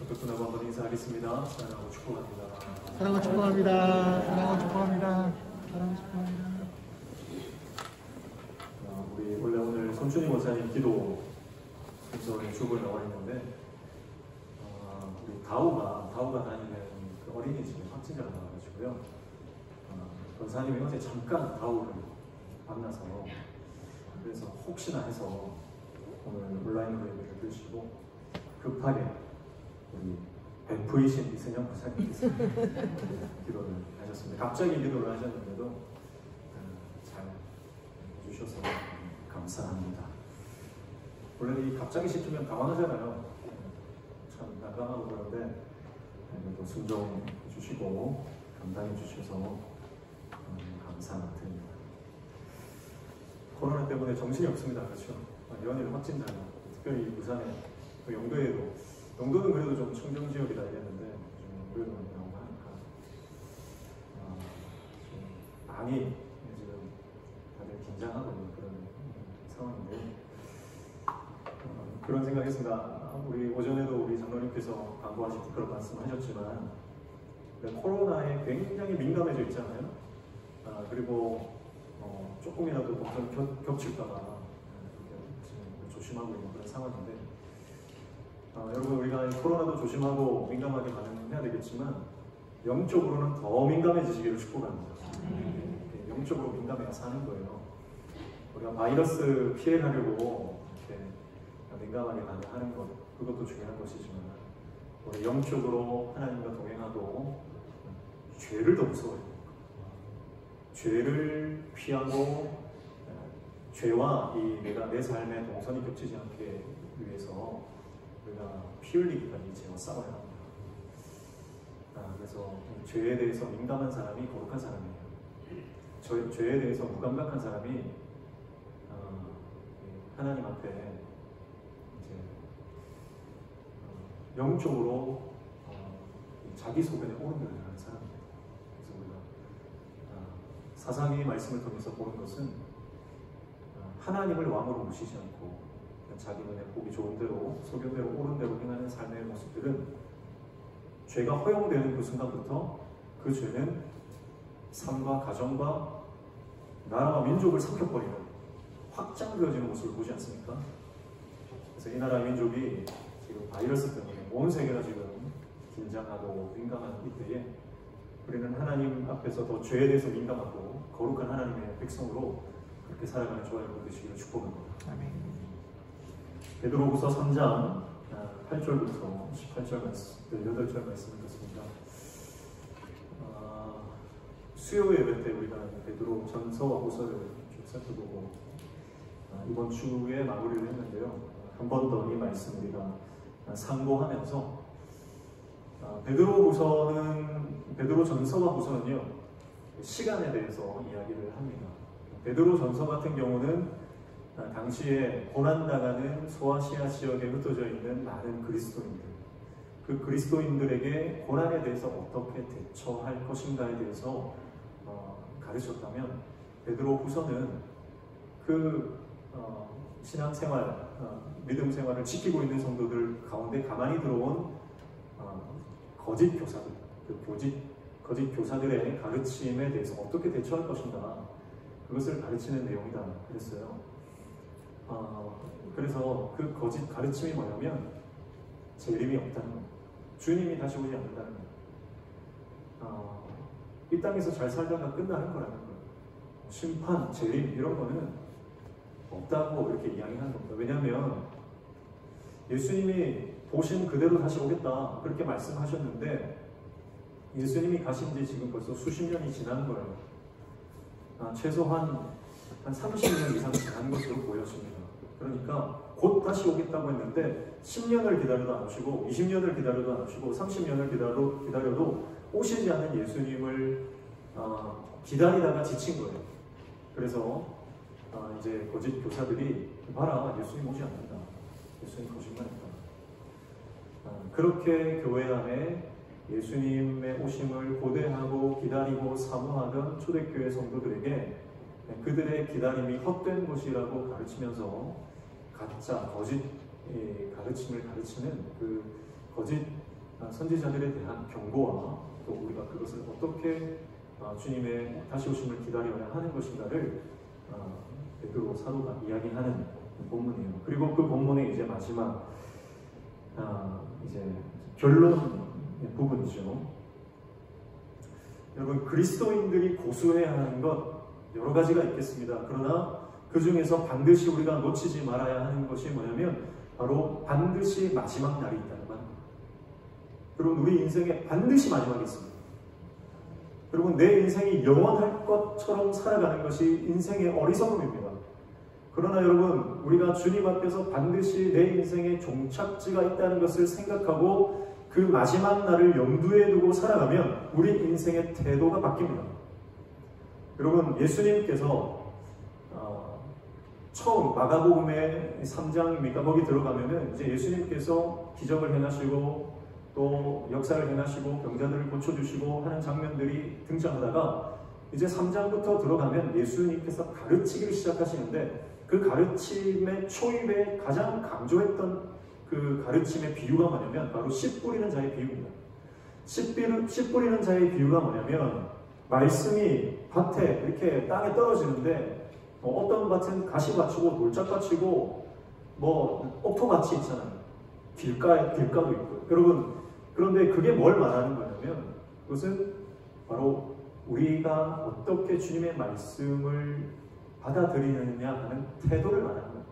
그분하고 한번 인사하겠습니다. 사랑하고 축복합니다. 사랑하고 축복합니다. 사랑하고 축복합니다. 사랑하고 축복합니다. 우리 원래 오늘 손준희 목사님 기도 순서에 축을 나와 있는데 우리 다우가 다니는 그 어린이집에 확진자가 나와가지고요. 권사님이 어제 잠깐 다우를 만나서 그래서 혹시나 해서 오늘 온라인으로 예배를 드리시고 급하게 우리 베프이신 이승현 부사님께서 기도를 하셨습니다. 갑자기 기도를 하셨는데도 잘 해주셔서 감사합니다. 원래 이 갑자기 시키면 당황하잖아요. 참 난감하고 그런데 또 순종해 주시고 감당해 주셔서 감사드립니다. 코로나 때문에 정신이 없습니다. 그렇죠? 연일 확진자가 특별히 부산에 또 영도는 그래도 좀 청정 지역이라 했는데 영도에도 많이 나오고 하니까 좀 많이 지금 다들 긴장하고 있는 그런 상황인데 그런 생각했습니다. 우리 오전에도 우리 장로님께서 광고하실 때 그런 말씀하셨지만 코로나에 굉장히 민감해져 있잖아요. 그리고 조금이라도 걱정 겹칠까봐 조심하고 있는 그런 상황인데 여러분 우리가 코로나도 조심하고 민감하게 반응해야 되겠지만 영적으로는 더 민감해지시기를 축복합니다. 영적으로 민감해야 사는 거예요. 우리가 바이러스 피해가려고 이렇게 민감하게 반응하는 것 그것도 중요한 것이지만 우리 영적으로 하나님과 동행하고 죄를 더 무서워해요. 죄를 피하고 죄와 내가 내 삶에 동선이 겹치지 않게 위해서 우리가 피 흘리기까지 죄와 싸워야 합니다. 그래서 죄에 대해서 민감한 사람이 거룩한 사람이에요. 죄에 대해서 무감각한 사람이 하나님 앞에 이제 영적으로 자기 소견에 오른다는 사람입니다. 그래서 우리가 사상의 말씀을 통해서 보는 것은 하나님을 왕으로 모시지 않고 자기 눈에 보기 좋은 대로 소견대로 옳은 대로 행하는 삶의 모습들은 죄가 허용되는 그 순간부터 그 죄는 삶과 가정과 나라와 민족을 삼켜버리는 확장되어지는 모습을 보지 않습니까? 그래서 이 나라 민족이 지금 바이러스 때문에 온 세계가 지금 긴장하고 민감한 이때에 우리는 하나님 앞에서 더 죄에 대해서 민감하고 거룩한 하나님의 백성으로 그렇게 살아가는 저와 여러분 되시기를 축복합니다. 아멘. 베드로후서 3장 8절부터 18절 말씀, 18절 말씀을 듣습니다. 수요 예배 때 우리가 베드로 전서와 후서를 좀 살펴보고 이번 주에 마무리를 했는데요. 한 번 더 이 말씀 우리가 상고하면서 베드로 전서와 후서는요 시간에 대해서 이야기를 합니다. 베드로 전서 같은 경우는 당시에 고난당하는 소아시아 지역에 흩어져 있는 많은 그리스도인들, 그 그리스도인들에게 고난에 대해서 어떻게 대처할 것인가에 대해서 가르쳤다면 베드로 후서는 그 신앙생활, 믿음 생활을 지키고 있는 성도들 가운데 가만히 들어온 거짓 교사들, 거짓 교사들의 가르침에 대해서 어떻게 대처할 것인가 그것을 가르치는 내용이다 그랬어요. 그래서 그 거짓 가르침이 뭐냐면 재림이 없다는 거예요. 주님이 다시 오지 않는다는 거예요. 이 땅에서 잘 살다가 끝나는 거라는 거예요. 심판, 재림 이런 거는 없다고 이렇게 이야기하는 겁니다. 왜냐하면 예수님이 보신 그대로 다시 오겠다 그렇게 말씀하셨는데 예수님이 가신 지 지금 벌써 수십 년이 지난 거예요. 최소한 한 30년 이상 지난 것으로 보여집니다. 그러니까 곧 다시 오겠다고 했는데 10년을 기다려도 안 오시고 20년을 기다려도 안 오시고 30년을 기다려도 오시지 않는 예수님을 기다리다가 지친 거예요. 그래서 이제 거짓 교사들이 봐라 예수님 오지 않는다. 예수님 거짓말했다. 그렇게 교회 안에 예수님의 오심을 고대하고 기다리고 사모하던 초대교회 성도들에게 그들의 기다림이 헛된 것이라고 가르치면서 가짜, 거짓 가르침을 가르치는 그 거짓 선지자들에 대한 경고와 또 우리가 그것을 어떻게 주님의 다시 오심을 기다려야 하는 것인가를 베드로 사도가 이야기하는 본문이에요. 그리고 그 본문의 이제 마지막 이제 결론 부분이죠. 여러분, 그리스도인들이 고수해야 하는 것 여러 가지가 있겠습니다. 그러나 그 중에서 반드시 우리가 놓치지 말아야 하는 것이 뭐냐면 바로 반드시 마지막 날이 있다는 것. 여러분, 우리 인생에 반드시 마지막이 있습니다. 여러분, 내 인생이 영원할 것처럼 살아가는 것이 인생의 어리석음입니다. 그러나 여러분, 우리가 주님 앞에서 반드시 내 인생의 종착지가 있다는 것을 생각하고 그 마지막 날을 염두에 두고 살아가면 우리 인생의 태도가 바뀝니다. 여러분, 예수님께서 처음 마가복음의 3장입니까? 거기 들어가면은 이제 예수님께서 기적을 행하시고 또 역사를 행하시고 병자들을 고쳐주시고 하는 장면들이 등장하다가 이제 3장부터 들어가면 예수님께서 가르치기를 시작하시는데 그 가르침의 초입에 가장 강조했던 그 가르침의 비유가 뭐냐면 바로 씨 뿌리는 자의 비유입니다. 씨 뿌리는 자의 비유가 뭐냐면 말씀이 밭에 이렇게 땅에 떨어지는데 어떤 밭은 가시밭이고 돌짝밭이고 뭐 옥토밭이 있잖아요. 길가도 있고. 여러분, 그런데 그게 뭘 말하는 거냐면 그것은 바로 우리가 어떻게 주님의 말씀을 받아들이느냐 하는 태도를 말하는 거예요.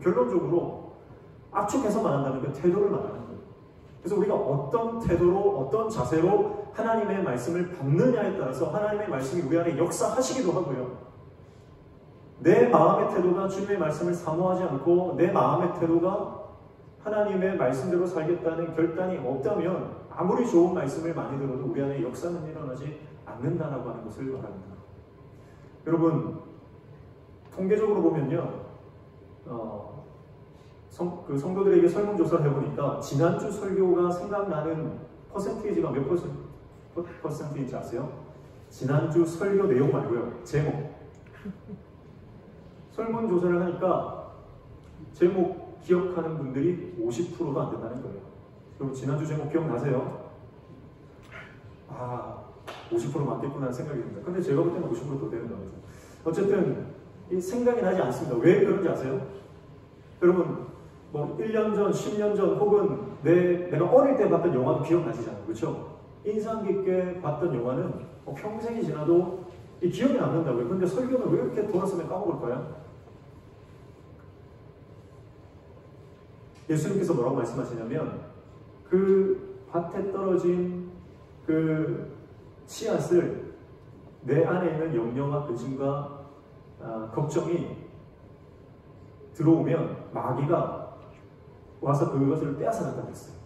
결론적으로 압축해서 말한다면 그 태도를 말하는 거예요. 그래서 우리가 어떤 태도로 어떤 자세로 하나님의 말씀을 받느냐에 따라서 하나님의 말씀이 우리 안에 역사하시기도 하고요. 내 마음의 태도가 주님의 말씀을 사모하지 않고 내 마음의 태도가 하나님의 말씀대로 살겠다는 결단이 없다면 아무리 좋은 말씀을 많이 들어도 우리 안에 역사는 일어나지 않는다라고 하는 것을 말합니다. 여러분, 통계적으로 보면요, 성도들에게 설문조사를 해보니까 지난주 설교가 생각나는 퍼센테이지가 몇 퍼센트인지 아세요? 지난주 설교 내용 말고요, 제목. 설문조사를 하니까 제목 기억하는 분들이 50%도 안 된다는 거예요. 그럼 지난주 제목 기억나세요? 50% 맞겠구나 하는 생각이 듭니다. 근데 제가 볼 때는 50%도 되는 겁니다. 어쨌든 이 생각이 나지 않습니다. 왜 그런지 아세요? 여러분, 뭐 1년 전, 10년 전 혹은 내가 어릴 때 봤던 영화도 기억나시잖아요. 그렇죠? 인상 깊게 봤던 영화는 평생이 지나도 이 기억이 남는다고요. 근데 설교는 왜 이렇게 돌아서면 까먹을까요? 예수님께서 뭐라고 말씀하시냐면 그 밭에 떨어진 그 씨앗을 내 안에 있는 염려와 근심과 걱정이 들어오면 마귀가 와서 그것을 빼앗아간다고 했어요.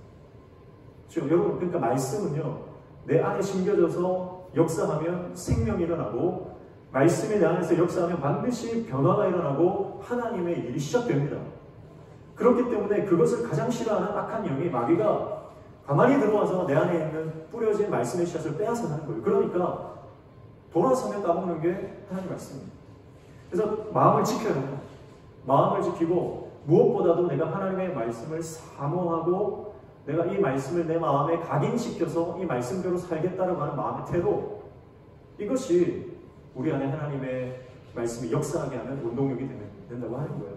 그렇죠? 여러분, 그러니까 말씀은요, 내 안에 심겨져서 역사하면 생명이 일어나고 말씀이 내 안에서 역사하면 반드시 변화가 일어나고 하나님의 일이 시작됩니다. 그렇기 때문에 그것을 가장 싫어하는 악한 영이 마귀가 가만히 들어와서 내 안에 있는 뿌려진 말씀의 씨앗을 빼앗아가는 거예요. 그러니까 돌아서면 까먹는 게 하나님 말씀입니다. 그래서 마음을 지켜야 합니다. 마음을 지키고 무엇보다도 내가 하나님의 말씀을 사모하고 내가 이 말씀을 내 마음에 각인시켜서 이 말씀대로 살겠다라고 하는 마음의 태도, 이것이 우리 안에 하나님의 말씀이 역사하게 하는 원동력이 된다고 하는 거예요.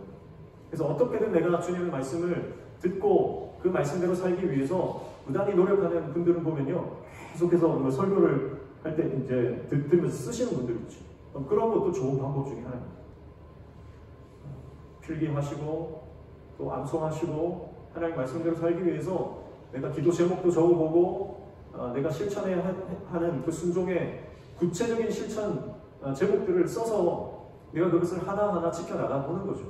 그래서 어떻게든 내가 주님의 말씀을 듣고 그 말씀대로 살기 위해서 무단히 노력하는 분들은 보면요, 계속해서 설교를 할 때 이제 들으면서 쓰시는 분들이 있죠. 그런 것도 좋은 방법 중에 하나입니다. 필기하시고 또 암송하시고 하나님 말씀대로 살기 위해서 내가 기도 제목도 적어보고 내가 실천해야 하는 그 순종의 구체적인 실천 제목들을 써서 내가 그것을 하나하나 지켜나가 보는 거죠.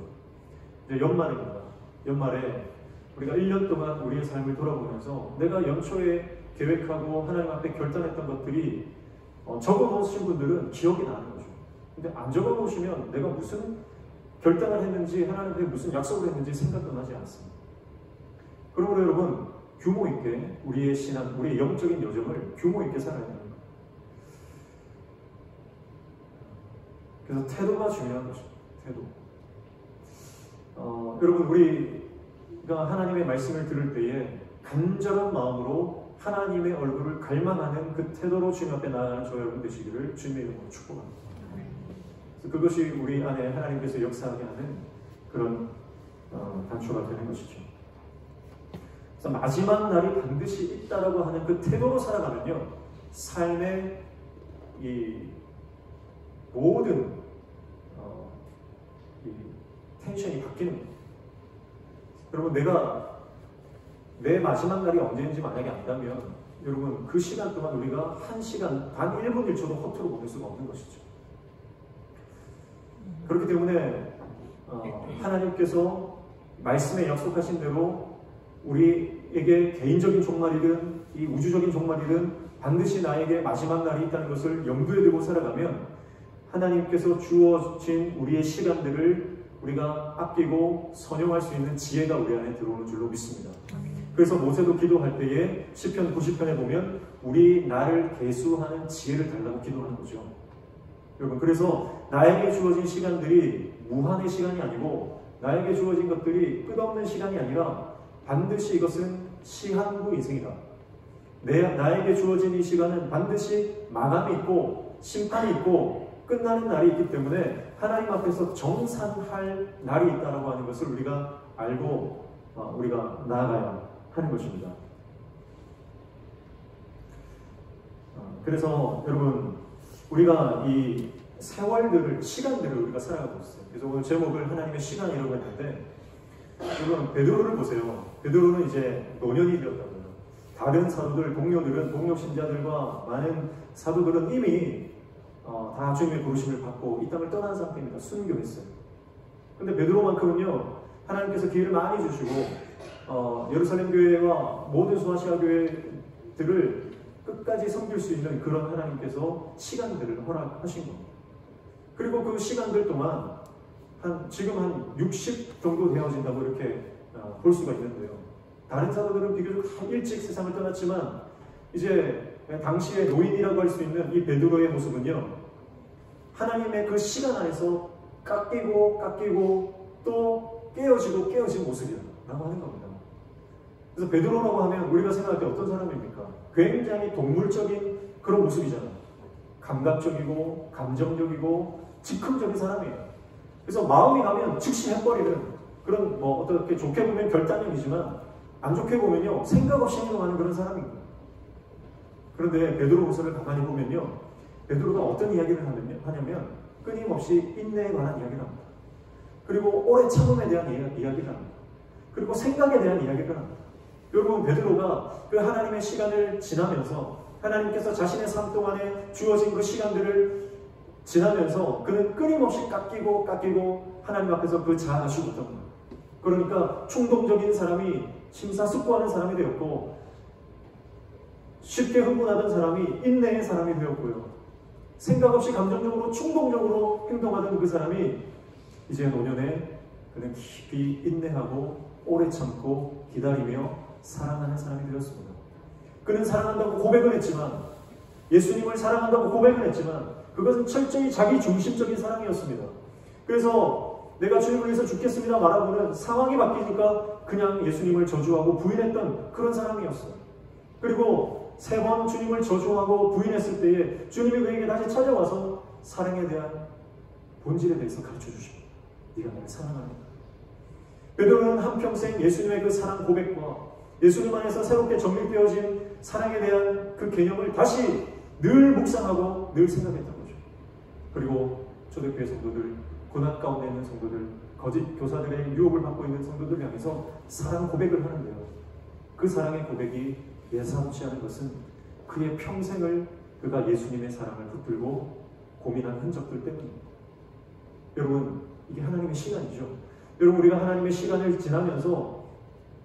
이제 연말입니다. 연말에 우리가 1년 동안 우리의 삶을 돌아보면서 내가 연초에 계획하고 하나님 앞에 결단했던 것들이 적어놓으신 분들은 기억이 나는 거죠. 근데 안 적어놓으시면 내가 무슨 결단을 했는지 하나님께 무슨 약속을 했는지 생각도 나지 않습니다. 그러므로 여러분, 규모 있게 우리의 신앙, 우리의 영적인 여정을 규모 있게 살아야 합니다. 그래서 태도가 중요한 것입니다. 태도. 여러분, 우리가 하나님의 말씀을 들을 때에 간절한 마음으로 하나님의 얼굴을 갈망하는 그 태도로 주님 앞에 나아가는 저와 여러분 되시기를 주님의 이름으로 축복합니다. 그래서 그것이 우리 안에 하나님께서 역사하게 하는 그런 단초가 되는 것이죠. 그래서 마지막 날이 반드시 있다라고 하는 그 태도로 살아가면요, 삶의 이 모든 이 텐션이 바뀌는 거예요. 여러분, 내가 내 마지막 날이 언제인지 만약에 안다면 여러분 그 시간 동안 우리가 1시간 단 1분 1초도 허투루 보낼 수가 없는 것이죠. 그렇기 때문에 하나님께서 말씀에 약속하신 대로 우리에게 개인적인 종말이든 이 우주적인 종말이든 반드시 나에게 마지막 날이 있다는 것을 염두에 두고 살아가면 하나님께서 주어진 우리의 시간들을 우리가 아끼고 선용할 수 있는 지혜가 우리 안에 들어오는 줄로 믿습니다. 그래서 모세도 기도할 때에 시편 90편에 보면 우리 나를 계수하는 지혜를 달라고 기도하는 거죠. 여러분, 그래서 나에게 주어진 시간들이 무한의 시간이 아니고 나에게 주어진 것들이 끝없는 시간이 아니라 반드시 이것은 시한부 인생이다. 나에게 주어진 이 시간은 반드시 마감이 있고 심판이 있고 끝나는 날이 있기 때문에 하나님 앞에서 정산할 날이 있다고 하는 것을 우리가 알고 우리가 나아가야 하는 것입니다. 그래서 여러분, 우리가 이 세월들을, 시간들을 우리가 살아가고 있어요. 그래서 오늘 제목을 하나님의 시간이라고 했는데, 여러분 베드로를 보세요. 베드로는 이제 노년이 되었다고요. 다른 사도들, 동료들은, 동료 신자들과 많은 사도들은 이미 다 주님의 부르심을 받고 이 땅을 떠난 상태입니다. 순교했어요. 근데 베드로만큼은요, 하나님께서 기회를 많이 주시고 예루살렘 교회와 모든 소아시아 교회들을 끝까지 섬길 수 있는 그런 하나님께서 시간들을 허락하신 겁니다. 그리고 그 시간들 동안 지금 한 60 정도 되어진다고 이렇게 볼 수가 있는데요. 다른 사도들은 비교적 일찍 세상을 떠났지만 이제 당시의 노인이라고 할 수 있는 이 베드로의 모습은요, 하나님의 그 시간 안에서 깎이고 또 깨어진 모습이라고 하는 겁니다. 그래서 베드로라고 하면 우리가 생각할 때 어떤 사람입니까? 굉장히 동물적인 그런 모습이잖아요. 감각적이고 감정적이고 즉흥적인 사람이에요. 그래서 마음이 가면 즉시 해버리는 그런, 어떻게 좋게 보면 결단력이지만 안 좋게 보면요, 생각 없이 행동하는 그런 사람입니다. 그런데 베드로후서를 가만히 보면요, 베드로가 어떤 이야기를 하냐면 끊임없이 인내에 관한 이야기를 합니다. 그리고 오래 참음에 대한 이야기를 합니다. 그리고 생각에 대한 이야기를 합니다. 여러분, 베드로가 그 하나님의 시간을 지나면서, 하나님께서 자신의 삶 동안에 주어진 그 시간들을 지나면서 그는 끊임없이 깎이고 하나님 앞에서 그 자아가 죽었던 거예요. 그러니까 충동적인 사람이 심사숙고하는 사람이 되었고, 쉽게 흥분하던 사람이 인내의 사람이 되었고요. 생각 없이 감정적으로 충동적으로 행동하던 그 사람이 이제 노년에 그는 깊이 인내하고 오래 참고 기다리며 사랑하는 사람이 되었습니다. 그는 사랑한다고 고백을 했지만, 예수님을 사랑한다고 고백을 했지만 그것은 철저히 자기 중심적인 사랑이었습니다. 그래서 내가 주님을 위해서 죽겠습니다 말하고는 상황이 바뀌니까 그냥 예수님을 저주하고 부인했던 그런 사람이었어요. 그리고 3번 주님을 저주하고 부인했을 때에 주님이 그에게 다시 찾아와서 사랑에 대한 본질에 대해서 가르쳐 주십니다. 네가 나를 사랑하는가? 베드로는 한평생 예수님의 그 사랑 고백과 예수님 안에서 새롭게 정립되어진 사랑에 대한 그 개념을 다시 늘 묵상하고 늘 생각했던 거죠. 그리고 초대교회 성도들, 고난 가운데 있는 성도들, 거짓 교사들의 유혹을 받고 있는 성도들 향해서 사랑 고백을 하는데요. 그 사랑의 고백이 예사롭지 않은 것은 그의 평생을 그가 예수님의 사랑을 붙들고 고민한 흔적들 때문입니다. 여러분, 이게 하나님의 시간이죠. 여러분, 우리가 하나님의 시간을 지나면서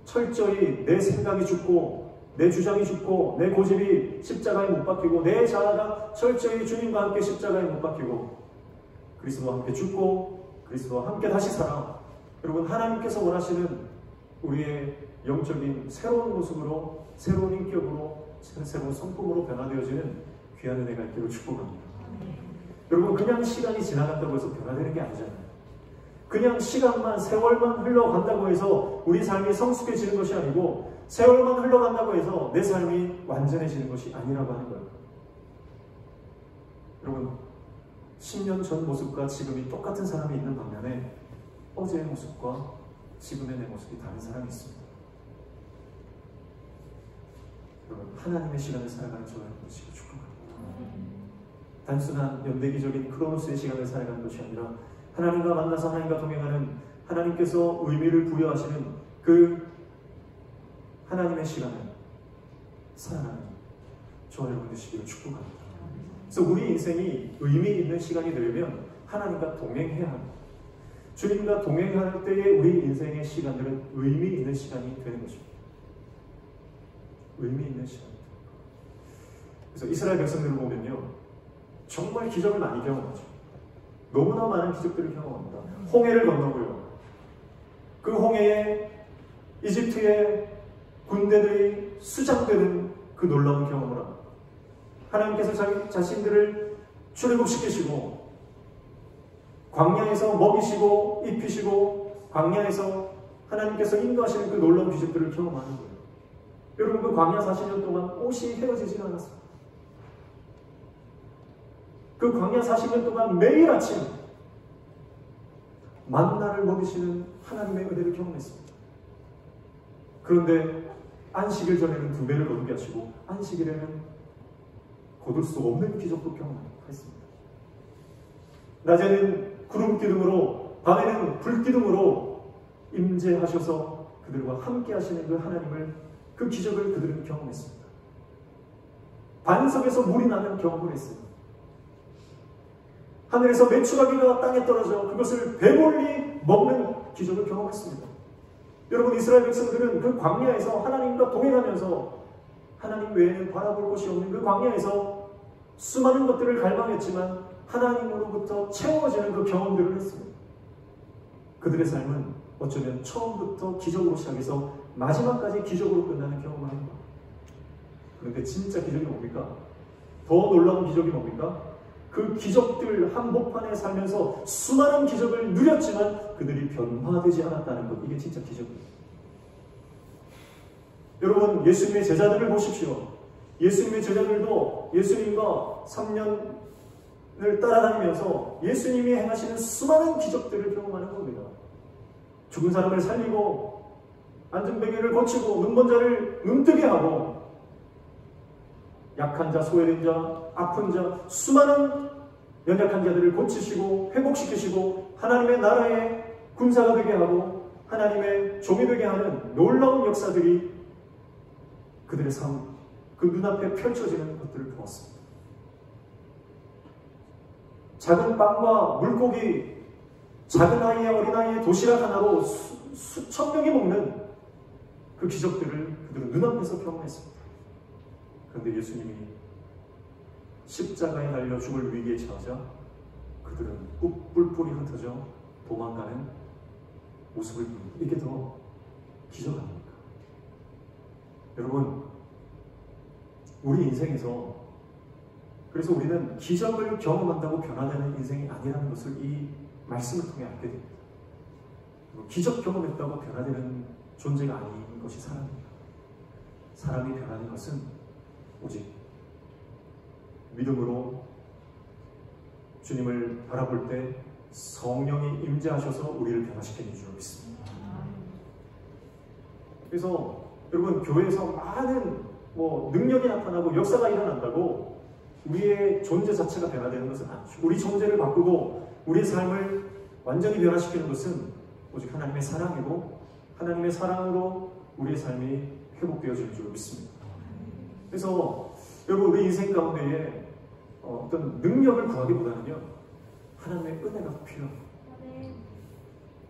철저히 내 생각이 죽고 내 주장이 죽고 내 고집이 십자가에 못 박히고 내 자아가 철저히 주님과 함께 십자가에 못 박히고 그리스도와 함께 죽고 그리스도와 함께 다시 살아. 여러분, 하나님께서 원하시는 우리의 영적인 새로운 모습으로, 새로운 인격으로, 새로운 성품으로 변화되어지는 귀한 은혜가 있기를 축복합니다. 여러분, 그냥 시간이 지나간다고 해서 변화되는 게 아니잖아요. 그냥 시간만, 세월만 흘러간다고 해서 우리 삶이 성숙해지는 것이 아니고 세월만 흘러간다고 해서 내 삶이 완전해지는 것이 아니라고 하는 거예요. 여러분, 10년 전 모습과 지금이 똑같은 사람이 있는 반면에 어제의 모습과 지금의 내 모습이 다른 사람이 있습니다. 여러분, 하나님의 시간을 살아가는 저와 여러분을 축복합니다. 단순한 연대기적인 크로노스의 시간을 살아가는 것이 아니라 하나님과 만나서 하나님과 동행하는, 하나님께서 의미를 부여하시는 그 하나님의 시간을 살아가는 저와 여러분 되시기를 축복합니다. 그래서 우리 인생이 의미 있는 시간이 되려면 하나님과 동행해야 합니다. 주님과 동행할 때의 우리 인생의 시간들은 의미 있는 시간이 되는 것입니다. 의미 있는 시간. 그래서 이스라엘 백성들을 보면요, 정말 기적을 많이 경험하죠. 너무나 많은 기적들을 경험합니다. 홍해를 건너고요. 그 홍해에 이집트의 군대들이 수장되는 그 놀라운 경험을 합니다. 하나님께서 자신들을 출애굽시키시고 광야에서 먹이시고 입히시고 광야에서 하나님께서 인도하시는 그 놀라운 기적들을 경험하는 거예요. 여러분, 그 광야 40년 동안 옷이 헤어지지 않았어요. 그 광야 40년 동안 매일 아침 만나를 먹이시는 하나님의 은혜를 경험했습니다. 그런데 안식일 전에는 2배를 거두게 하시고 안식일에는 거둘 수 없는 기적도 경험했습니다. 낮에는 구름 기둥으로, 밤에는 불 기둥으로 임재하셔서 그들과 함께 하시는 그 하나님을, 그 기적을 그들은 경험했습니다. 반석에서 물이 나는 경험을 했습니다. 하늘에서 메추라기가 땅에 떨어져 그것을 배멀리 먹는 기적을 경험했습니다. 여러분, 이스라엘 백성들은 그 광야에서 하나님과 동행하면서 하나님 외에는 바라볼 것이 없는 그 광야에서 수많은 것들을 갈망했지만 하나님으로부터 채워지는 그 경험들을 했습니다. 그들의 삶은 어쩌면 처음부터 기적으로 시작해서 마지막까지 기적으로 끝나는 경험을 하는 겁니다. 그런데 진짜 기적이 뭡니까? 더 놀라운 기적이 뭡니까? 그 기적들 한복판에 살면서 수많은 기적을 누렸지만 그들이 변화되지 않았다는 것, 이게 진짜 기적입니다. 여러분, 예수님의 제자들을 보십시오. 예수님의 제자들도 예수님과 3년을 따라다니면서 예수님이 행하시는 수많은 기적들을 경험하는 겁니다. 죽은 사람을 살리고 안전뱅이를 고치고 눈먼 자를 눈뜨게 하고 약한 자, 소외된 자, 아픈 자, 수많은 연약한 자들을 고치시고 회복시키시고 하나님의 나라의 군사가 되게 하고 하나님의 종이 되게 하는 놀라운 역사들이 그들의 삶, 그 눈앞에 펼쳐지는 것들을 보았습니다. 작은 빵과 물고기, 작은 아이의, 어린아이의 도시락 하나로 수천 명이 먹는 그 기적들을 그들은 눈앞에서 경험했습니다. 그런데 예수님이 십자가에 달려 죽을 위기에 처하자 그들은 뿔뿔이 흩어져 도망가는 모습을 보입니다. 이게 더 기적 아닙니까? 여러분, 우리 인생에서 그래서 우리는 기적을 경험한다고 변화되는 인생이 아니라는 것을 이 말씀을 통해 알게 됩니다. 기적 경험했다고 변화되는 존재가 아닌 것이 사람입니다. 사람이 변하는 것은 오직 믿음으로 주님을 바라볼 때 성령이 임재하셔서 우리를 변화시키는 줄 믿습니다. 그래서 여러분, 교회에서 많은 능력이 나타나고 역사가 일어난다고 우리의 존재 자체가 변화되는 것은 아니죠. 우리 존재를 바꾸고 우리의 삶을 완전히 변화시키는 것은 오직 하나님의 사랑이고 하나님의 사랑으로 우리의 삶이 회복되어지는 줄 믿습니다. 그래서 여러분, 우리 인생 가운데에 어떤 능력을 구하기보다는요, 하나님의 은혜가 필요합니다.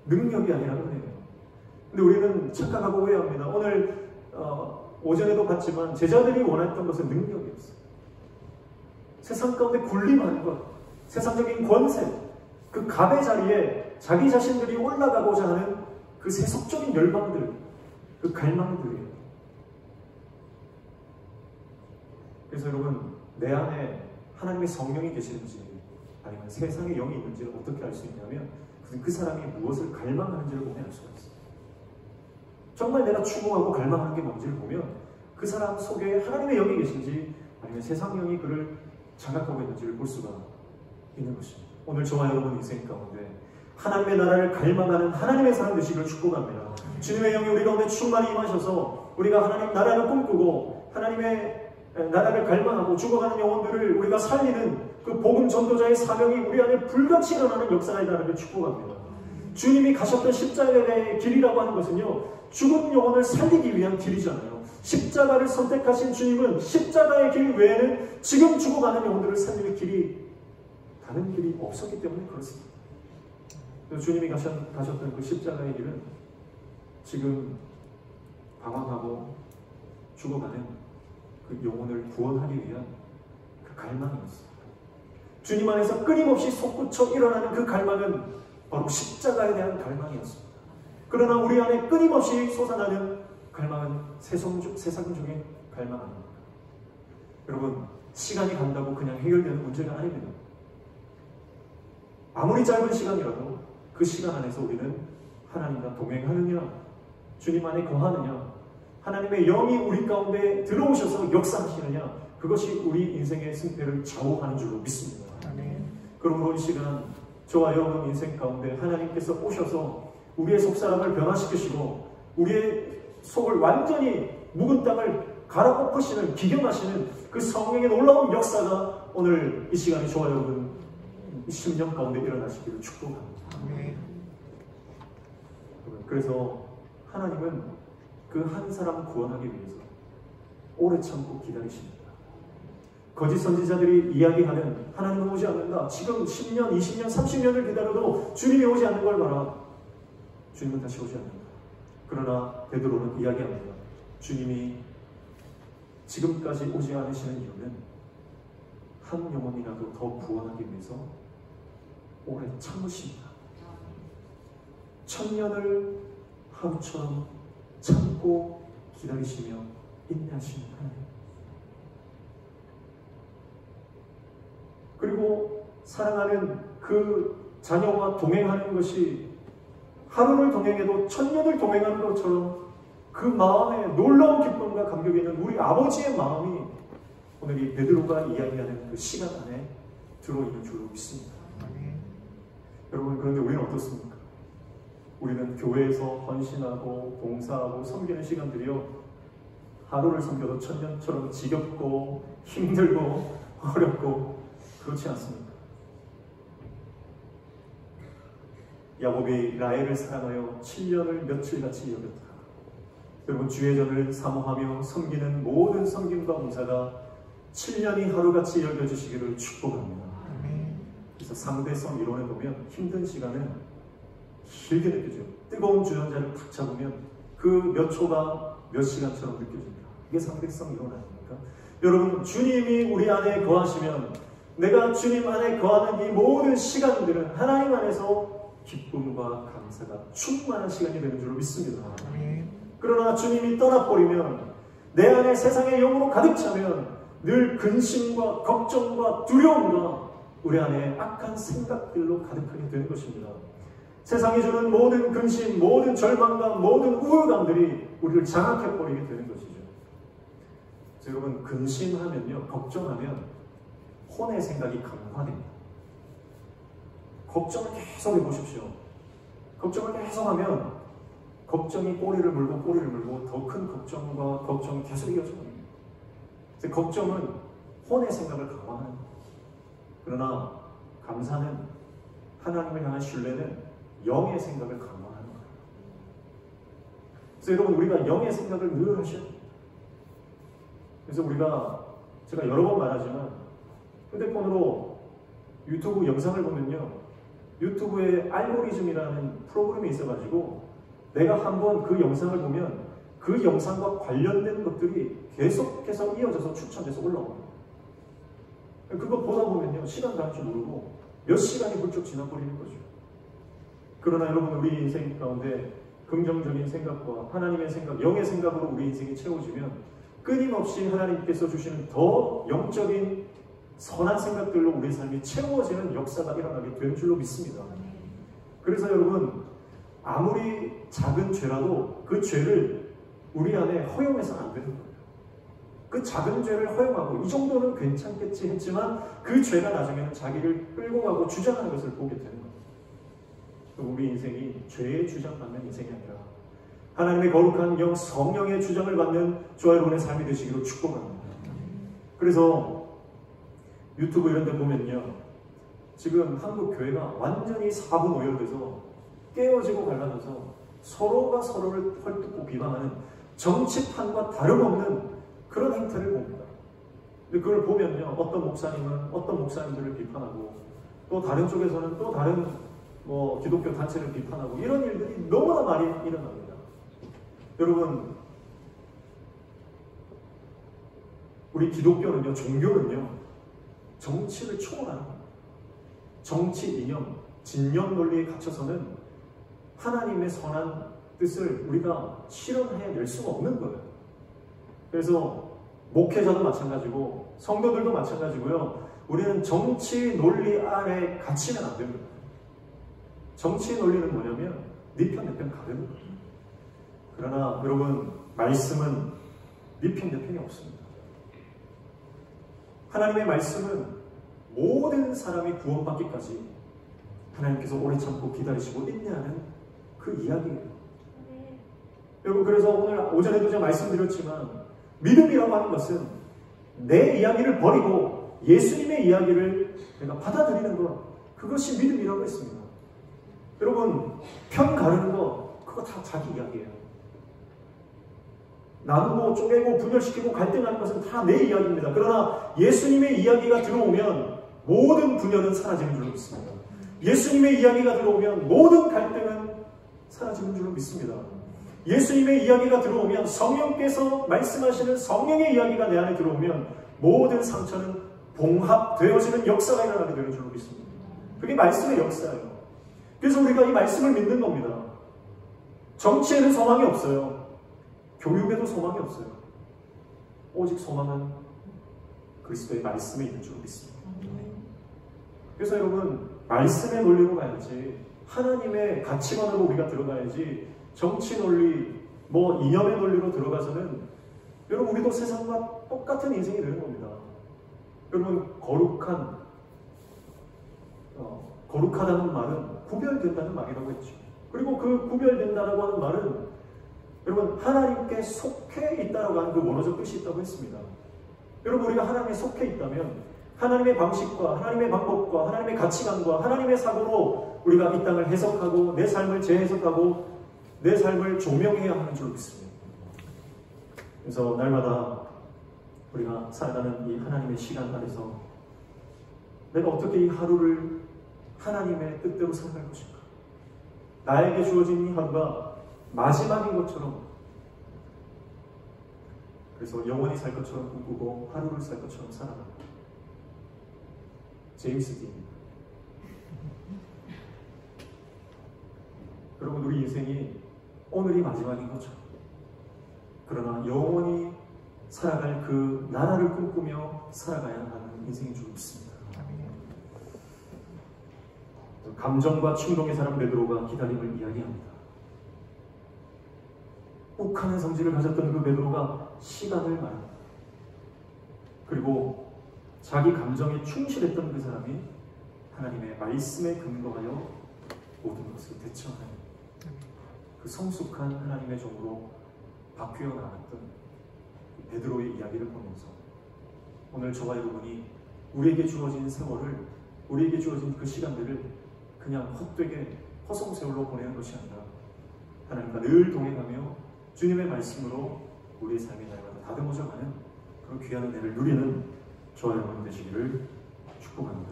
능력이 아니라 은혜예요. 근데 우리는 착각하고 오해합니다. 오늘 오전에도 봤지만 제자들이 원했던 것은 능력이었어요. 세상 가운데 군림하는 것, 세상적인 권세, 그 갑의 자리에 자기 자신들이 올라가고자 하는 그 세속적인 열망들, 그 갈망들이에요. 그래서 여러분, 내 안에 하나님의 성령이 계시는지 아니면 세상의 영이 있는지를 어떻게 알 수 있냐면 그 사람이 무엇을 갈망하는지를 보면 알 수가 있어요. 정말 내가 추구하고 갈망하는 게 뭔지를 보면 그 사람 속에 하나님의 영이 계신지 아니면 세상 영이 그를 장악하고 있는지를 볼 수가 있는 것입니다. 오늘 저와 여러분 인생 가운데 하나님의 나라를 갈망하는 하나님의 사람 되시기를 축복합니다. 주님의 영이 우리 가운데 충만히 임하셔서 우리가 하나님 나라를 꿈꾸고 하나님의 나라를 갈망하고 죽어가는 영혼들을 우리가 살리는 그 복음 전도자의 사명이 우리 안에 불같이 일어나는 역사가 있다는 축복합니다. 주님이 가셨던 십자가의 길이라고 하는 것은요, 죽은 영혼을 살리기 위한 길이잖아요. 십자가를 선택하신 주님은 십자가의 길 외에는 지금 죽어가는 영혼들을 살리는 길이 다른 길이 없었기 때문에 그렇습니다. 주님이 가셨던 그 십자가의 길은 지금 방황하고 죽어가는 그 영혼을 구원하기 위한 그 갈망이었습니다. 주님 안에서 끊임없이 솟구쳐 일어나는 그 갈망은 바로 십자가에 대한 갈망이었습니다. 그러나 우리 안에 끊임없이 솟아나는 갈망은 세상적인 갈망 아닙니다. 여러분, 시간이 간다고 그냥 해결되는 문제가 아닙니다. 아무리 짧은 시간이라도 그 시간 안에서 우리는 하나님과 동행하느냐, 주님 안에 거하느냐, 하나님의 영이 우리 가운데 들어오셔서 역사하시느냐, 그것이 우리 인생의 승패를 좌우하는 줄로 믿습니다. 그러므로 이 시간 저와 여러분 인생 가운데 하나님께서 오셔서 우리의 속사람을 변화시키시고 우리의 속을 완전히 묵은 땅을 갈아엎으시는, 기경하시는 그 성령의 놀라운 역사가 오늘 이 시간에 저와 여러분 이 심령 가운데 일어나시기를 축복합니다. 그래서 하나님은 그 한 사람 구원하기 위해서 오래 참고 기다리십니다. 거짓 선지자들이 이야기하는 하나님은 오지 않는다. 지금 10년, 20년, 30년을 기다려도 주님이 오지 않는 걸 봐라. 주님은 다시 오지 않는다. 그러나 베드로는 이야기합니다. 주님이 지금까지 오지 않으시는 이유는 한 영혼이라도 더 구원하기 위해서 오래 참으십니다. 1000년을 하루처럼 참고 기다리시며 인내하시는 하나님. 그리고 사랑하는 그 자녀와 동행하는 것이 하루를 동행해도 1000년을 동행하는 것처럼 그 마음에 놀라운 기쁨과 감격이 있는 우리 아버지의 마음이 오늘 이 베드로가 이야기하는 그 시간 안에 들어있는 줄로 믿습니다. 여러분, 그런데 우리는 어떻습니까? 우리는 교회에서 헌신하고 봉사하고 섬기는 시간들이요, 하루를 섬겨도 1000년처럼 지겹고 힘들고 어렵고 그렇지 않습니다. 야곱이 라헬을 사랑하여 7년을 며칠같이 여겼다. 여러분, 주의 전을 사모하며 섬기는 모든 섬김과 봉사가 7년이 하루같이 여겨지시기를 축복합니다. 그래서 상대성 이론에 보면 힘든 시간은 길게 느껴져요. 뜨거운 주전자를 탁 잡으면 그 몇 초가 몇 시간처럼 느껴집니다. 이게 상대성 이론 아닙니까? 여러분, 주님이 우리 안에 거하시면 내가 주님 안에 거하는 이 모든 시간들은 하나님 안에서 기쁨과 감사가 충만한 시간이 되는 줄로 믿습니다. 그러나 주님이 떠나버리면 내 안에 세상의 영으로 가득 차면 늘 근심과 걱정과 두려움과 우리 안에 악한 생각들로 가득하게 되는 것입니다. 세상이 주는 모든 근심, 모든 절망감, 모든 우울감들이 우리를 장악해버리게 되는 것이죠. 여러분, 근심하면요, 걱정하면 혼의 생각이 강화됩니다. 걱정을 계속 해보십시오. 걱정을 계속하면 걱정이 꼬리를 물고 더 큰 걱정과 걱정이 계속 이어져 버립니다. 걱정은 혼의 생각을 강화하는 거예요. 그러나 감사는, 하나님을 향한 신뢰는 영의 생각을 강화하는 거예요. 그래서 여러분, 우리가 영의 생각을 늘 하셔야 됩니다. 그래서 제가 여러 번 말하지만 휴대폰으로 유튜브 영상을 보면요, 유튜브에 알고리즘이라는 프로그램이 있어가지고 내가 한번 그 영상을 보면 그 영상과 관련된 것들이 계속해서 이어져서 추천돼서 올라옵니다. 그거 보다 보면요, 시간 가는 줄 모르고 몇 시간이 훌쩍 지나버리는 거죠. 그러나 여러분, 우리 인생 가운데 긍정적인 생각과 하나님의 생각, 영의 생각으로 우리 인생이 채워지면 끊임없이 하나님께서 주시는 더 영적인 선한 생각들로 우리 삶이 채워지는 역사가 일어나게 될 줄로 믿습니다. 그래서 여러분, 아무리 작은 죄라도 그 죄를 우리 안에 허용해서는 안 되는 거예요. 그 작은 죄를 허용하고 이 정도는 괜찮겠지 했지만 그 죄가 나중에는 자기를 끌고 가고 주장하는 것을 보게 되는 거예요. 우리 인생이 죄의 주장받는 인생이 아니라 하나님의 거룩한 영 성령의 주장을 받는 저와 여러분의 삶이 되시기로 축복합니다. 그래서 유튜브 이런 데 보면요, 지금 한국 교회가 완전히 4분 오열돼서 깨어지고 갈라져서 서로가 서로를 헐뜯고 비방하는 정치판과 다름없는 그런 행태를 봅니다. 근데 그걸 보면요, 어떤 목사님은 어떤 목사님들을 비판하고 또 다른 쪽에서는 또 다른 기독교 단체를 비판하고 이런 일들이 너무나 많이 일어납니다. 여러분, 우리 기독교는요, 종교는요, 정치를 초월하는 겁니다. 정치 이념, 진영 논리에 갇혀서는 하나님의 선한 뜻을 우리가 실현해낼 수가 없는 거예요. 그래서 목회자도 마찬가지고 성도들도 마찬가지고요. 우리는 정치 논리 아래 갇히면 안 됩니다. 정치 논리는 뭐냐면 네 편, 내 편 가르는 거예요. 그러나 여러분, 말씀은 네 편, 내 편이 없습니다. 하나님의 말씀은 모든 사람이 구원받기까지 하나님께서 오래 참고 기다리시고 인내하는 그 이야기예요. 여러분, 그래서 오늘 오전에도 제가 말씀드렸지만 믿음이라고 하는 것은 내 이야기를 버리고 예수님의 이야기를 내가 받아들이는 것, 그것이 믿음이라고 했습니다. 여러분, 편 가르는 거 그거 다 자기 이야기예요. 나누고 쪼개고 분열시키고 갈등하는 것은 다 내 이야기입니다. 그러나 예수님의 이야기가 들어오면 모든 분열은 사라지는 줄로 믿습니다. 예수님의 이야기가 들어오면 모든 갈등은 사라지는 줄로 믿습니다. 예수님의 이야기가 들어오면, 성령께서 말씀하시는 성령의 이야기가 내 안에 들어오면 모든 상처는 봉합되어지는 역사가 일어나게 되는 줄로 믿습니다. 그게 말씀의 역사예요. 그래서 우리가 이 말씀을 믿는 겁니다. 정치에는 소망이 없어요. 교육에도 소망이 없어요. 오직 소망은 그리스도의 말씀에 있는 줄로 믿습니다. 그래서 여러분, 말씀의 논리로 가야지, 하나님의 가치관으로 우리가 들어가야지, 정치 논리, 이념의 논리로 들어가서는 여러분, 우리도 세상과 똑같은 인생이 되는 겁니다. 여러분, 거룩하다는 말은 구별된다는 말이라고 했죠. 그리고 그 구별된다라고 하는 말은 여러분, 하나님께 속해 있다라고 하는 그 원어적 뜻이 있다고 했습니다. 여러분, 우리가 하나님에 속해 있다면 하나님의 방식과 하나님의 방법과 하나님의 가치관과 하나님의 사고로 우리가 이 땅을 해석하고 내 삶을 재해석하고 내 삶을 조명해야 하는 줄 믿습니다. 그래서 날마다 우리가 살아가는 이 하나님의 시간 안에서 내가 어떻게 이 하루를 하나님의 뜻대로 살아갈 것인가? 나에게 주어진 이 하루가 마지막인 것처럼, 그래서 영원히 살 것처럼 꿈꾸고 하루를 살 것처럼 살아가는 제임스 딘입니다. 여러분, 우리 인생이 오늘이 마지막인 거죠. 그러나 영원히 살아갈 그 나라를 꿈꾸며 살아가야 하는 인생인 줄 믿습니다. 감정과 충동의 사람 베드로가 기다림을 이야기합니다. 욱하는 성질을 가졌던 그 베드로가 시간을 말합니다. 그리고 자기 감정에 충실했던 그 사람이 하나님의 말씀에 근거하여 모든 것을 대처하는 그 성숙한 하나님의 종으로 바뀌어 나갔던 베드로의 이야기를 보면서 오늘 저와 여러분이 우리에게 주어진 세월을, 우리에게 주어진 그 시간들을 그냥 헛되게 허송세월로 보내는 것이 아니라 하나님과 늘 동행하며 주님의 말씀으로 우리의 삶이 날마다 다듬어져가는 그런 귀한 은혜를 누리는 저와 여러분 되시기를 축복합니다.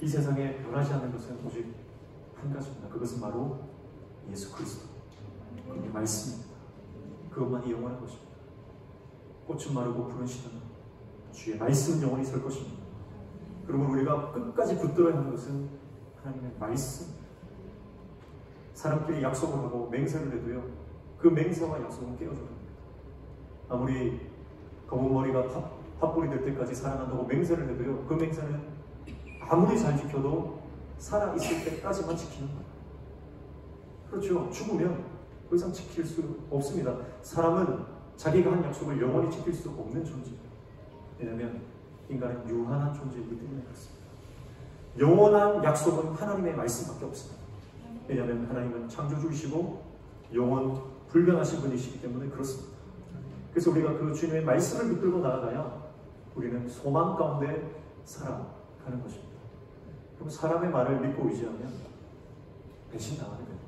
이 세상에 변하지 않는 것은 오직 한 가지입니다. 그것은 바로 예수 그리스도, 그의 말씀입니다. 그것만이 영원한 것입니다. 꽃은 마르고 푸른 시든 주의 말씀 영원히 설 것입니다. 그러면 우리가 끝까지 붙들어야 하는 것은 하나님의 말씀. 사람끼리 약속을 하고 맹세를 해도요, 그 맹세와 약속은 깨어져야 합니다. 아무리 검은 머리가 팥불이 될 때까지 살아난다고 맹세를 해도요, 그 맹세는 아무리 잘 지켜도 살아있을 때까지만 지키는 거예요. 그렇죠. 죽으면 더 이상 지킬 수 없습니다. 사람은 자기가 한 약속을 영원히 지킬 수 없는 존재예요. 왜냐하면 인간은 유한한 존재이기 때문에 그렇습니다. 영원한 약속은 하나님의 말씀밖에 없습니다. 왜냐하면 하나님은 창조주이시고 영원 불변하신 분이시기 때문에 그렇습니다. 그래서 우리가 그 주님의 말씀을 붙들고 나아가야 우리는 소망 가운데 살아가는 것입니다. 그럼 사람의 말을 믿고 의지하면 배신당하게 됩니다.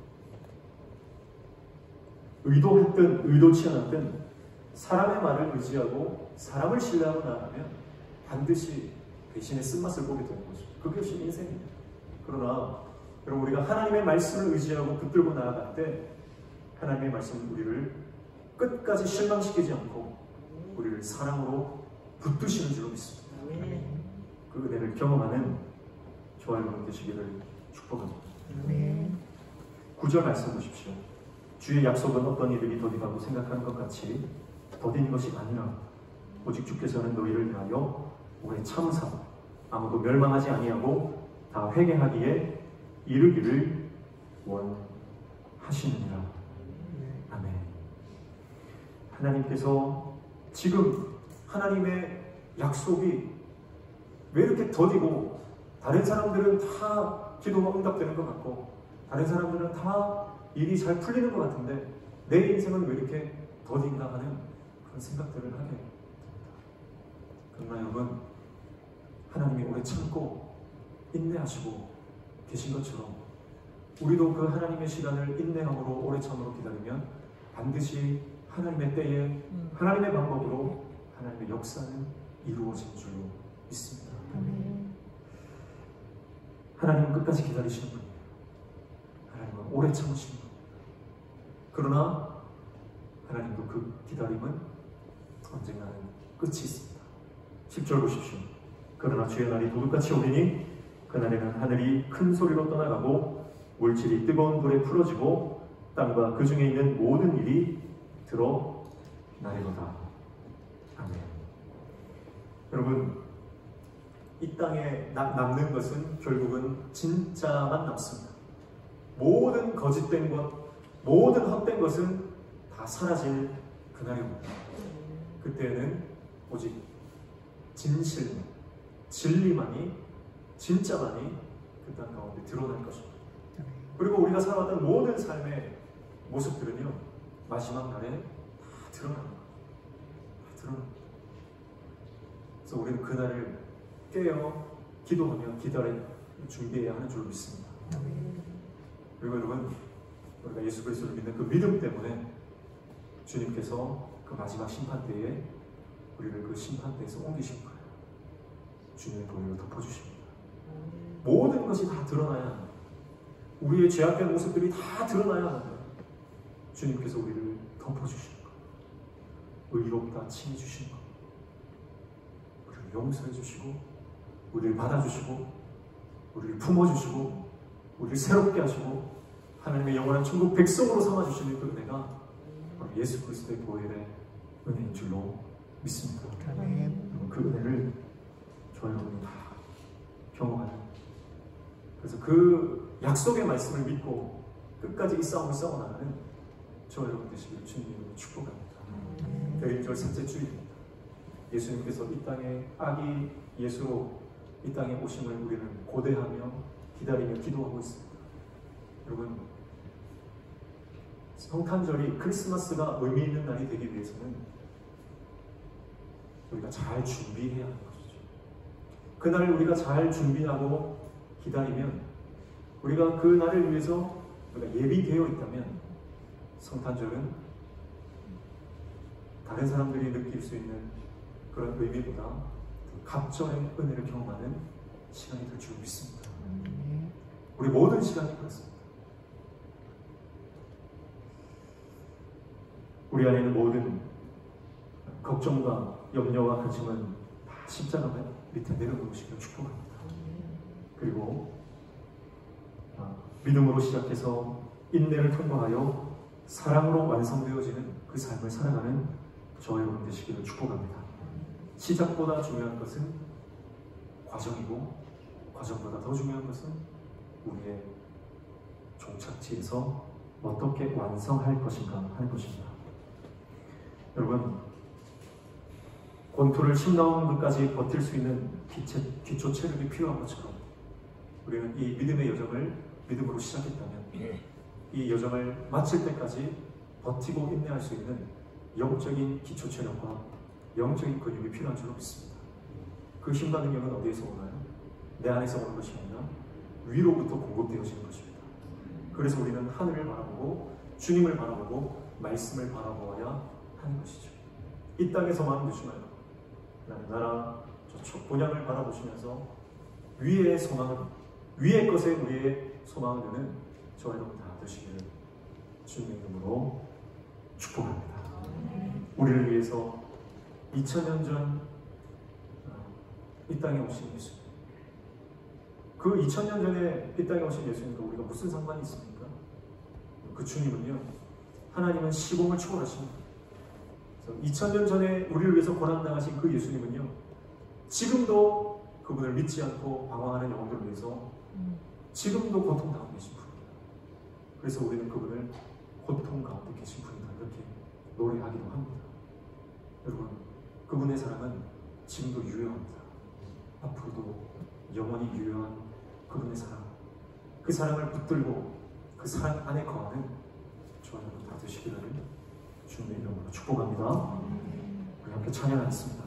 의도했든 의도치 않았든 사람의 말을 의지하고 사람을 신뢰하고 나아가면 반드시 배신의 쓴맛을 보게 되는 거죠. 그것이 인생입니다. 그러나 여러분, 우리가 하나님의 말씀을 의지하고 붙들고 나아갈 때 하나님의 말씀은 우리를 끝까지 실망시키지 않고 우리를 사랑으로 붙드시는 줄로 믿습니다. 그 은혜를 경험하는 저와 여러분 되시기를 축복합니다. 9절 말씀 보십시오. 주의 약속은 어떤 이들이 더디다고 생각하는 것 같이 더딘 것이 아니라 오직 주께서는 너희를 위하여 오래 참으사 아무도 멸망하지 아니하고 다 회개하기에 이르기를 원하시느니라. 아멘. 하나님께서 지금 하나님의 약속이 왜 이렇게 더디고 다른 사람들은 다 기도가 응답되는 것 같고 다른 사람들은 다 일이 잘 풀리는 것 같은데 내 인생은 왜 이렇게 더딘가 하는 그런 생각들을 하게 됩니다. 그러나 여러분, 하나님이 오래 참고 인내하시고 계신 것처럼 우리도 그 하나님의 시간을 인내함으로 오래 참으로 기다리면 반드시 하나님의 때에 하나님의 방법으로 하나님의 역사는 이루어진 줄로 믿습니다. 하나님은 끝까지 기다리시는 분이에요. 하나님은 오래 참으시는 분이에요. 그러나 하나님도 그 기다림은 언젠가는 끝이 있습니다. 10절 보십시오. 그러나 주의 날이 도둑같이 오리니 그날에는 하늘이 큰 소리로 떠나가고 물질이 뜨거운 불에 풀어지고 땅과 그 중에 있는 모든 일이 드러나리로다. 아멘. 여러분, 이 땅에 남는 것은 결국은 진짜만 남습니다. 모든 거짓된 것, 모든 헛된 것은 다 사라질 그날이 옵니다. 그때는 오직 진실만, 진리만이, 진짜만이 그 땅 가운데 드러날 것입니다. 그리고 우리가 살아왔던 모든 삶의 모습들은요, 마지막 날에 다 드러납니다. 다 드러납니다. 그래서 우리는 그날을 깨어 기도하며 기다려 준비해야 하는 줄 믿습니다. 그리고 여러분, 우리가 예수 그리스도를 믿는 그 믿음 때문에 주님께서 그 마지막 심판대에 우리를 그 심판대에서 옮기신 거예요. 주님의 보혈로 덮어주십니다. 모든 것이 다 드러나야 합니다. 우리의 죄악된 모습들이 다 드러나야 합니다. 주님께서 우리를 덮어주시는 거예요. 의롭다 칭해 주시는 거예요. 우리를 용서해 주시고 우리를 받아주시고 우리를 품어주시고 우리를 새롭게 하시고 하나님의 영원한 천국 백성으로 삼아주시는 그 은혜가 바로 예수 그리스도의 보혈의 은혜인 줄로 믿습니다. 그 은혜를 저와 여러분이 다 경험하는, 그래서 그 약속의 말씀을 믿고 끝까지 이 싸움을 싸워나가는 저와 여러분 되시기를 주님으로 축복합니다. 대인절 셋째 주일입니다. 예수님께서 이 땅에 아기 예수로 이 땅에 오심을 우리는 고대하며 기다리며 기도하고 있습니다. 여러분, 성탄절이 크리스마스가 의미 있는 날이 되기 위해서는 우리가 잘 준비해야 하는 것이죠. 그날을 우리가 잘 준비하고 기다리면, 우리가 그 날을 위해서 우리가 예비되어 있다면 성탄절은 다른 사람들이 느낄 수 있는 그런 의미보다 더 갑절의 은혜를 경험하는 시간이 될 줄 믿습니다. 우리 모든 시간이 그렇습니다. 우리 안에 있는 모든 걱정과 염려와 근심은 다 십자가 밑에 내려놓으시기를 축복합니다. 그리고 믿음으로 시작해서 인내를 통과하여 사랑으로 완성되어지는 그 삶을 살아가는 저와 여러분 되시기를 축복합니다. 시작보다 중요한 것은 과정이고, 과정보다 더 중요한 것은 우리의 종착지에서 어떻게 완성할 것인가 하는 것입니다. 여러분, 권투를 10라운드까지 버틸 수 있는 기초 체력이 필요한 것처럼 우리는 이 믿음의 여정을 믿음으로 시작했다면 이 여정을 마칠 때까지 버티고 인내할 수 있는 영적인 기초 체력과 영적인 근육이 필요한 줄로 믿습니다. 그 힘과 능력은 어디에서 오나요? 내 안에서 오는 것이 아니라 위로부터 공급되어지는 것입니다. 그래서 우리는 하늘을 바라보고 주님을 바라보고 말씀을 바라보아야 하는 것이죠. 이 땅에서 마음 두지 말고 나라 저쪽 본향을 바라보시면서 위의 소망을, 위의 것에 우리의 소망을 두는 저와 여러분 다 되시기를 주님의 이름으로 축복합니다. 우리를 위해서 2000년 전 이 땅에 오신 예수님, 그 2000년 전에 이 땅에 오신 예수님과 우리가 무슨 상관이 있습니까? 그 주님은요, 하나님은 시공을 초월하십니다. 2000년 전에 우리를 위해서 고난당하신 그 예수님은요, 지금도 그분을 믿지 않고 방황하는 영혼들을 위해서 지금도 고통당하고 계신 분입니다. 그래서 우리는 그분을 고통 가운데 계신 분이다 이렇게 노래하기도 합니다. 여러분, 그분의 사랑은 지금도 유효합니다. 앞으로도 영원히 유효한 그분의 사랑, 그 사랑을 붙들고 그 사랑 안에 거하는 저와 여러분 다 되시기를 주님의 이름으로 축복합니다. 우리 함께 찬양하겠습니다.